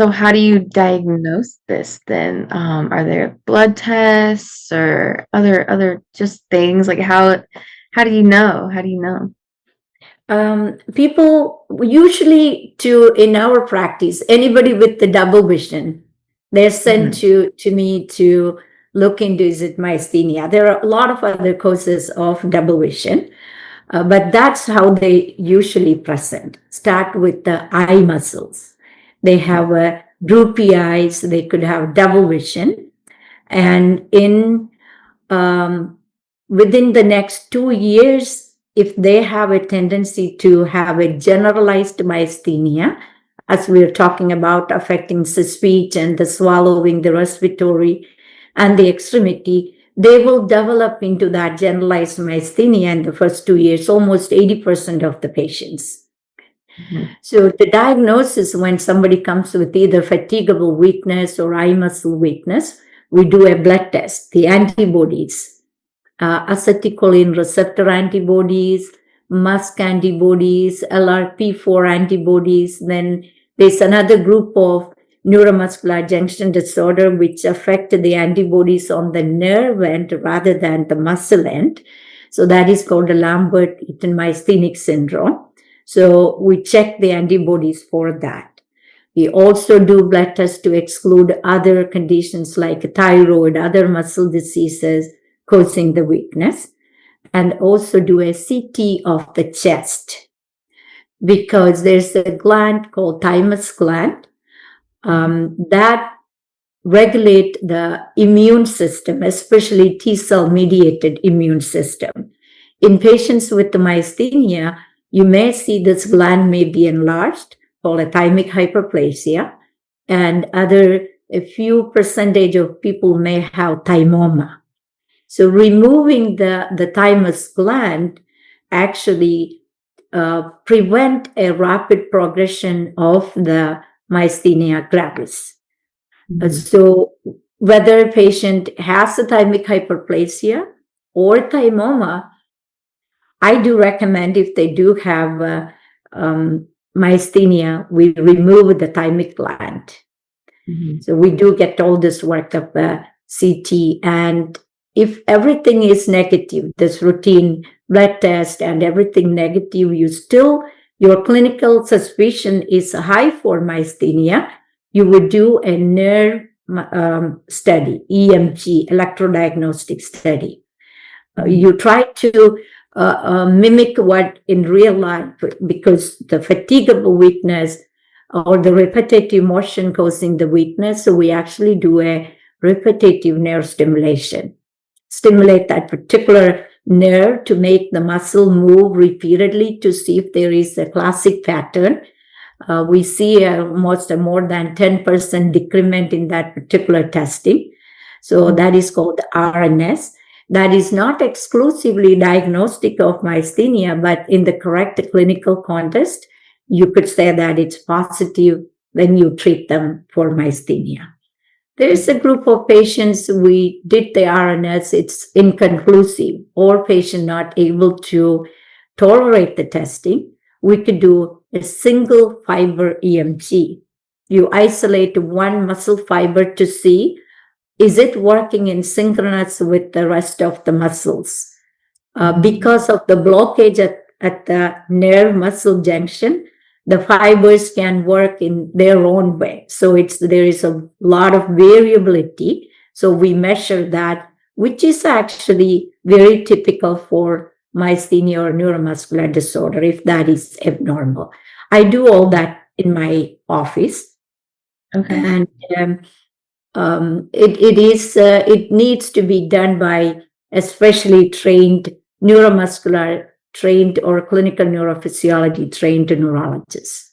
So how do you diagnose this then? Are there blood tests or other just things like how do you know? How do you know? People usually in our practice, anybody with the double vision, they're sent Mhm. to me to look into, is it myasthenia? There are a lot of other causes of double vision, but that's how they usually present. Start with the eye muscles. They have droopy eyes. They could have double vision, and um, within the next 2 years, if they have a tendency to have a generalized myasthenia, as we're talking about affecting the speech and the swallowing, the respiratory, and the extremity, they will develop into that generalized myasthenia in the first 2 years, almost 80% of the patients. Mhm. So the diagnosis, when somebody comes with either fatigable weakness or eye muscle weakness, we do a blood test, the antibodies, acetylcholine receptor antibodies, MuSK antibodies, LRP4 antibodies. Then there's another group of neuromuscular junction disorder which affect the antibodies on the nerve end rather than the muscle end. So that is called the Lambert-Eaton myasthenic syndrome. So we check the antibodies for that. We also do blood tests to exclude other conditions like thyroid, other muscle diseases causing the weakness, and also do a CT of the chest because there's a gland called thymus gland that regulate the immune system, especially T cell mediated immune system. In patients with the myasthenia, you may see this gland may be enlarged, called a thymic hyperplasia, and a few percentage of people may have thymoma. So removing the thymus gland actually prevent a rapid progression of the myasthenia gravis. Mhm. So whether a patient has a thymic hyperplasia or thymoma, I do recommend if they do have myasthenia, we remove the thymic gland. Mhm. So we do get all this work of CT, and if everything is negative, this routine blood test and everything negative, your clinical suspicion is high for myasthenia, you would do a nerve study, EMG, electrodiagnostic study. Mhm. You try to mimic what in real life, because the fatigable weakness or the repetitive motion causing the weakness. So we actually do a repetitive nerve stimulation, stimulate that particular nerve to make the muscle move repeatedly to see if there is a classic pattern. We see almost a more than 10% decrement in that particular testing. So that is called RNS. That is not exclusively diagnostic of myasthenia, but in the correct clinical context, you could say that it's positive when you treat them for myasthenia. There is a group of patients, we did the RNS, it's inconclusive, or patient not able to tolerate the testing. We could do a single fiber EMG. You isolate one muscle fiber to see, is it working in synchronous with the rest of the muscles? Because of the blockage at the nerve muscle junction, the fibers can work in their own way. So there is a lot of variability. So we measure that, which is actually very typical for myasthenia or neuromuscular disorder, if that is abnormal. I do all that in my office, Okay. and it needs to be done by especially trained neuromuscular trained or clinical neurophysiology trained neurologists.